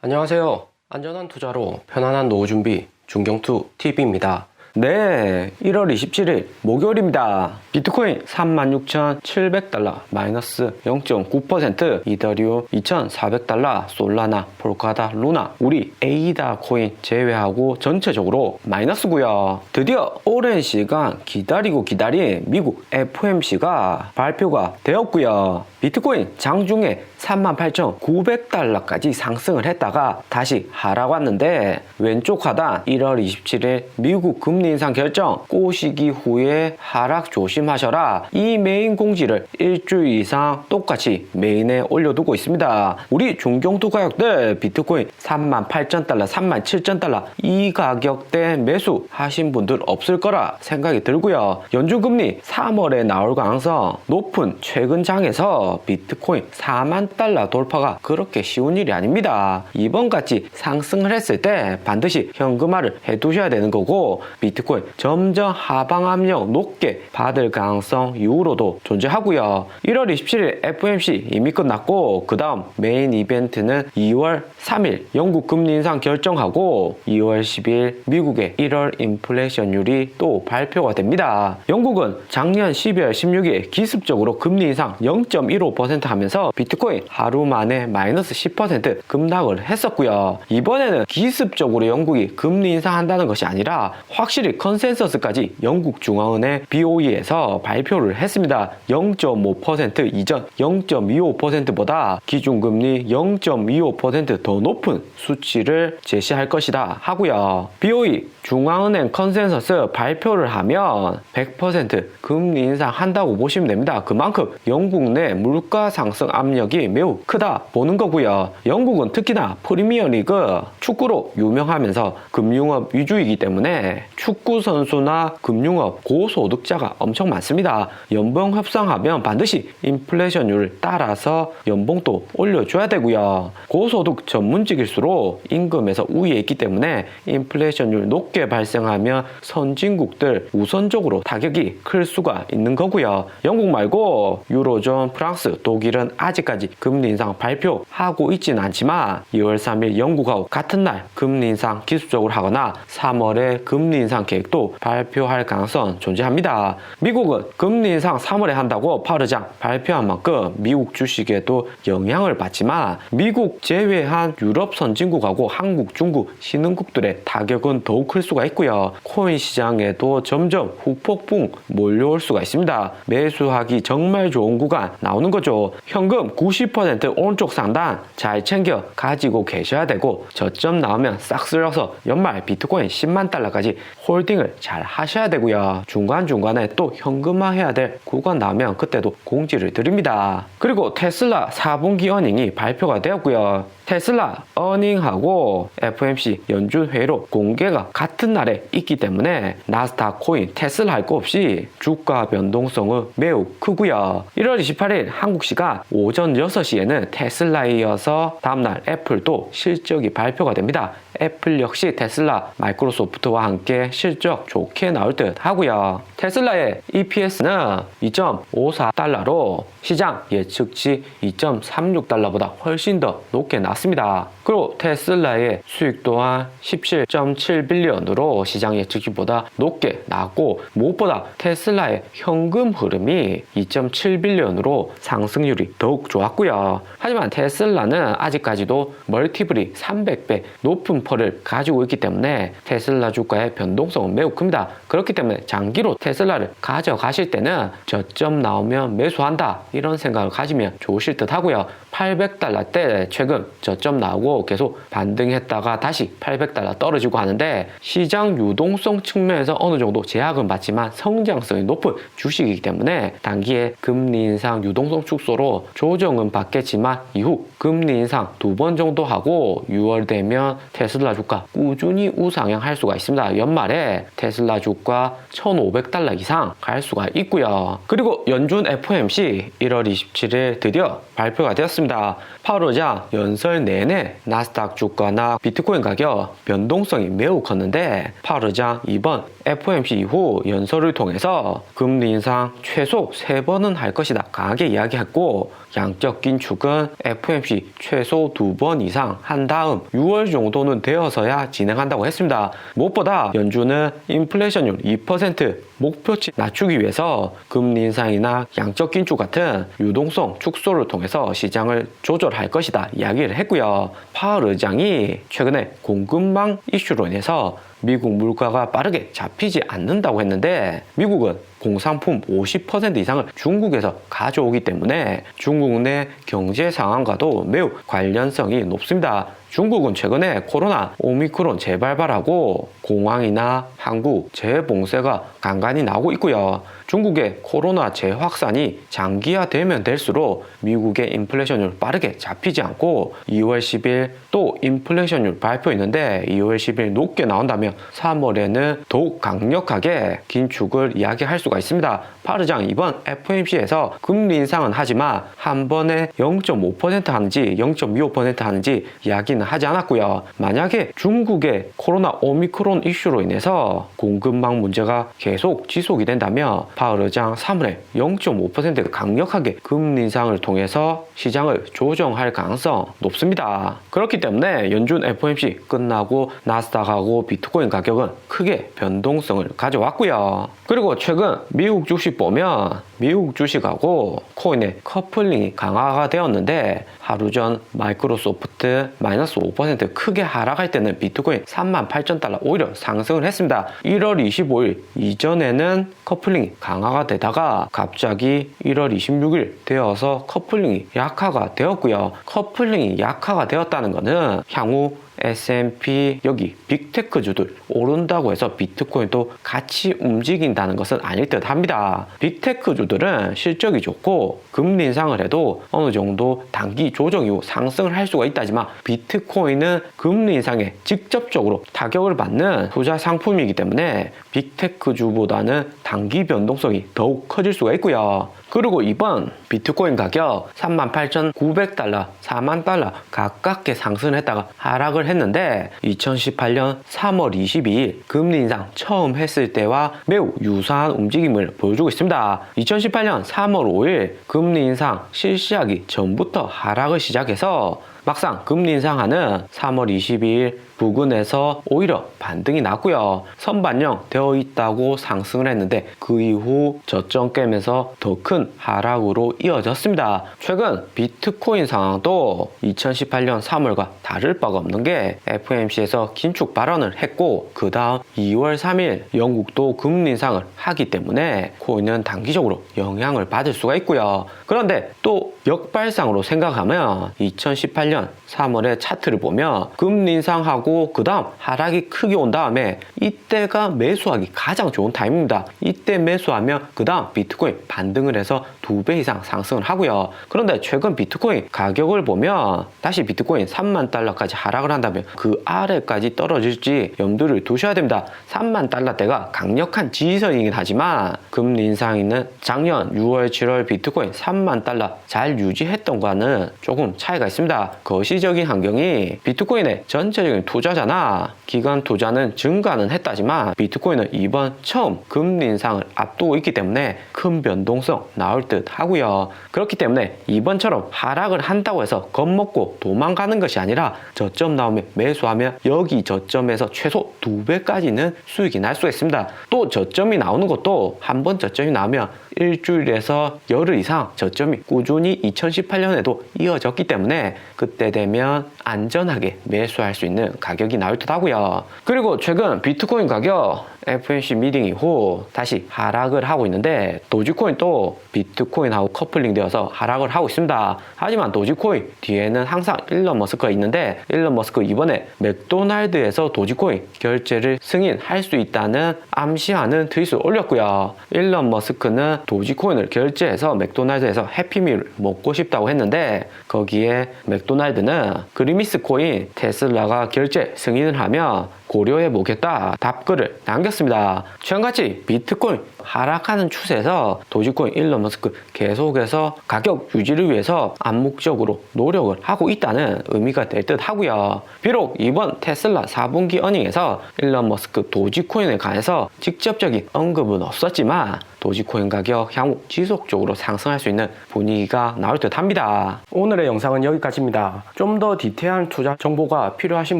안녕하세요. 안전한 투자로 편안한 노후 준비 중경투 TV입니다. 네, 1월 27일 목요일입니다. 비트코인 36,700달러 마이너스 0.9%, 이더리움 2,400달러, 솔라나, 폴카다, 루나, 우리 에이다 코인 제외하고 전체적으로 마이너스고요. 드디어 오랜 시간 기다리고 기다린 미국 FOMC가 발표가 되었고요. 비트코인 장중에 38,900달러까지 상승을 했다가 다시 하락 왔는데, 왼쪽 하단 1월 27일 미국 금리 인상 결정 꼬시기 후에 하락 조심하셔라, 이 메인 공지를 일주일 이상 똑같이 메인에 올려두고 있습니다. 우리 중경투 가격들 비트코인 38,000달러, 37,000달러 이 가격대 매수 하신 분들 없을 거라 생각이 들고요. 연준금리 3월에 나올 가능성 높은 최근 장에서 비트코인 4만 달러 돌파가 그렇게 쉬운 일이 아닙니다. 이번같이 상승을 했을 때 반드시 현금화를 해두셔야 되는 거고, 비트코인 점점 하방 압력 높게 받을 가능성 이후로도 존재하고요. 1월 27일 FOMC 이미 끝났고, 그 다음 메인 이벤트는 2월 3일 영국 금리 인상 결정하고 2월 10일 미국의 1월 인플레이션율이 또 발표가 됩니다. 영국은 작년 12월 16일 기습적으로 금리 인상 0.15% 하면서 비트코인 하루 만에 마이너스 10% 급락을 했었고요. 이번에는 기습적으로 영국이 금리 인상한다는 것이 아니라 확실히 컨센서스까지 영국 중앙은행 BOE에서 발표를 했습니다. 0.5% 이전 0.25%보다 기준금리 0.25% 더 높은 수치를 제시할 것이다 하고요. BOE 중앙은행 컨센서스 발표를 하면 100% 금리 인상한다고 보시면 됩니다. 그만큼 영국 내 물가 상승 압력이 매우 크다 보는 거고요. 영국은 특히나 프리미어리그 축구로 유명하면서 금융업 위주이기 때문에 축구 선수나 금융업 고소득자가 엄청 많습니다. 연봉 협상하면 반드시 인플레이션율을 따라서 연봉도 올려줘야 되고요. 고소득 전문직일수록 임금에서 우위에 있기 때문에 인플레이션율 높게 발생하면 선진국들 우선적으로 타격이 클 수가 있는 거고요. 영국 말고 유로존, 프랑스, 독일은 아직까지 금리 인상 발표하고 있지는 않지만 2월 3일 영국하고 같은 날 금리 인상 기습적으로 하거나 3월에 금리 인상 계획도 발표할 가능성 존재합니다. 미국은 금리 인상 3월에 한다고 파르장 발표한 만큼 미국 주식에도 영향을 받지만 미국 제외한 유럽 선진국하고 한국, 중국, 신흥국들의 타격은 더욱 클 수가 있고요. 코인 시장에도 점점 후폭풍 몰려올 수가 있습니다. 매수하기 정말 좋은 구간 나오는 거죠. 현금 90% 오른쪽 상단 잘 챙겨 가지고 계셔야 되고, 저점 나오면 싹 쓸어서 연말 비트코인 10만 달러까지 홀딩을 잘 하셔야 되고요. 중간중간에 또 현금화 해야 될 구간 나오면 그때도 공지를 드립니다. 그리고 테슬라 4분기 어닝이 발표가 되었고요. 테슬라 어닝하고 FOMC 연준 회의로 공개가 같은 날에 있기 때문에 나스닥 코인 테슬라 할 거 없이 주가 변동성은 매우 크고요. 1월 28일 한국 시간 오전 6시에는 테슬라에 이어서 다음날 애플도 실적이 발표가 됩니다. 애플 역시 테슬라, 마이크로소프트와 함께 실적 좋게 나올 듯 하고요. 테슬라의 EPS는 2.54달러로 시장 예측치 2.36달러보다 훨씬 더 높게 났습니다. 그리고 테슬라의 수익 또한 17.7빌리언으로 시장 예측치보다 높게 나왔고, 무엇보다 테슬라의 현금 흐름이 2.7빌리언으로 상승률이 더욱 좋았고요. 하지만 테슬라는 아직까지도 멀티플이 300배 높은 펄을 가지고 있기 때문에 테슬라 주가의 변동성은 매우 큽니다. 그렇기 때문에 장기로 테슬라를 가져가실 때는 저점 나오면 매수한다, 이런 생각을 가지면 좋으실 듯 하고요. 800달러대 최근 저점 나오고 계속 반등했다가 다시 800달러 떨어지고 하는데, 시장 유동성 측면에서 어느 정도 제약은 받지만 성장성이 높은 주식이기 때문에 단기에 금리 인상 유동성 축소로 조정은 받겠지만 이후 금리 인상 2번 정도 하고 6월 되면 테슬라 주가 꾸준히 우상향할 수가 있습니다. 연말에 테슬라 주가 1,500달러 이상 갈 수가 있고요. 그리고 연준 FOMC 1월 27일 드디어 발표가 되었습니다. 있습니다. 파월 의장 연설 내내 나스닥 주가나 비트코인 가격 변동성이 매우 컸는데 파월 의장 이번 FOMC 이후 연설을 통해서 금리 인상 최소 3번은 할 것이다 강하게 이야기했고, 양적 긴축은 FOMC 최소 2번 이상 한 다음 6월 정도는 되어서야 진행한다고 했습니다. 무엇보다 연준은 인플레이션율 2% 목표치 낮추기 위해서 금리 인상이나 양적 긴축 같은 유동성 축소를 통해서 시장을 조절할 것이다 이야기를 했고요. 파월 의장이 최근에 공급망 이슈로 인해서 미국 물가가 빠르게 잡히지 않는다고 했는데, 미국은 공산품 50% 이상을 중국에서 가져오기 때문에 중국 내 경제 상황과도 매우 관련성이 높습니다. 중국은 최근에 코로나 오미크론 재발발하고 공황이나 항구 재봉쇄가 간간히 나오고 있고요. 중국의 코로나 재확산이 장기화되면 될수록 미국의 인플레이션율 빠르게 잡히지 않고 2월 10일 또 인플레이션율 발표 있는데 2월 10일 높게 나온다면 3월에는 더욱 강력하게 긴축을 이야기할 수가 있습니다. 파월 의장 이번 FOMC에서 금리 인상은 하지만 한 번에 0.5% 하는지 0.25% 하는지 이야기는 하지 않았고요. 만약에 중국의 코로나 오미크론 이슈로 인해서 공급망 문제가 계속 지속이 된다면 파월 의장 3월에 0.5% 강력하게 금리 인상을 통해서 시장을 조정할 가능성 높습니다. 그렇기 때문에 연준 FOMC 끝나고 나스닥하고 비트코인 가격은 크게 변동성을 가져왔고요. 그리고 최근 미국 주식 보면 미국 주식하고 코인의 커플링이 강화가 되었는데, 하루 전 마이크로소프트 마이너스 5% 크게 하락할 때는 비트코인 38,000달러 오히려 상승을 했습니다. 1월 25일 이전에는 커플링이 강화가 되다가 갑자기 1월 26일 되어서 커플링이 약화가 되었고요. 커플링이 약화가 되었다는 것은 향후 S&P 여기 빅테크주들 오른다고 해서 비트코인도 같이 움직인다는 것은 아닐 듯 합니다. 빅테크주들은 실적이 좋고 금리 인상을 해도 어느 정도 단기 조정 이후 상승을 할 수가 있다지만 비트코인은 금리 인상에 직접적으로 타격을 받는 투자 상품이기 때문에 빅테크주보다는 단기 변동성이 더욱 커질 수가 있고요. 그리고 이번 비트코인 가격 38,900달러, 4만 달러 가깝게 상승을 했다가 하락을 했는데 2018년 3월 22일 금리 인상 처음 했을 때와 매우 유사한 움직임을 보여주고 있습니다. 2018년 3월 5일 금리 인상 실시하기 전부터 하락을 시작해서 막상 금리 인상하는 3월 22일 부근에서 오히려 반등이 났고요. 선반영 되어 있다고 상승을 했는데 그 이후 저점 깨면서 더 큰 하락으로 이어졌습니다. 최근 비트코인 상황도 2018년 3월과 다를 바가 없는 게 FOMC에서 긴축 발언을 했고 그 다음 2월 3일 영국도 금리 인상을 하기 때문에 코인은 단기적으로 영향을 받을 수가 있고요. 그런데 또 역발상으로 생각하면 2018년 3월의 차트를 보면 금리 인상하고 그 다음 하락이 크게 온 다음에 이때가 매수하기 가장 좋은 타임입니다. 이때 매수하면 그 다음 비트코인 반등을 해서 2배 이상 상승을 하고요. 그런데 최근 비트코인 가격을 보면 다시 비트코인 3만 달러까지 하락을 한다면 그 아래까지 떨어질지 염두를 두셔야 됩니다. 3만 달러대가 강력한 지지선이긴 하지만 금리 인상이는 작년 6월 7월 비트코인 3만 달러 잘 유지했던 거와는 조금 차이가 있습니다. 거시적인 환경이 비트코인의 전체적인 투자자나 기관 투자는 증가는 했다지만 비트코인은 이번 처음 금리 인상을 앞두고 있기 때문에 큰 변동성 나올 듯 하고요. 그렇기 때문에 이번처럼 하락을 한다고 해서 겁먹고 도망가는 것이 아니라 저점 나오면 매수하면 여기 저점에서 최소 2배까지는 수익이 날 수가 있습니다. 또 저점이 나오는 것도 한 번 저점이 나오면 일주일에서 열흘 이상 저점이 꾸준히 2018년에도 이어졌기 때문에 그때 되면 안전하게 매수할 수 있는 가격이 나올 듯 하고요. 그리고 최근 비트코인 가격 FOMC 미팅 이후 다시 하락을 하고 있는데 도지코인도 비트코인하고 커플링 되어서 하락을 하고 있습니다. 하지만 도지코인 뒤에는 항상 일론 머스크가 있는데 일론 머스크 이번에 맥도날드에서 도지코인 결제를 승인할 수 있다는 암시하는 트윗을 올렸고요. 일론 머스크는 도지코인을 결제해서 맥도날드에서 해피밀을 먹고 싶다고 했는데 거기에 맥도날드는 그리미스 코인 테슬라가 결제 승인을 하면 고려해 보겠다 답글을 남겼습니다. 최근같이 비트코인 하락하는 추세에서 도지코인 일론 머스크 계속해서 가격 유지를 위해서 암묵적으로 노력을 하고 있다는 의미가 될 듯 하고요. 비록 이번 테슬라 4분기 어닝에서 일론 머스크 도지코인에 관해서 직접적인 언급은 없었지만 도지코인 가격 향후 지속적으로 상승할 수 있는 분위기가 나올 듯 합니다. 오늘의 영상은 여기까지입니다. 좀 더 디테일한 투자 정보가 필요하신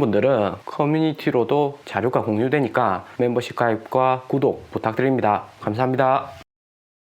분들은 커뮤니티로도 자료가 공유되니까 멤버십 가입과 구독 부탁드립니다. 감사합니다.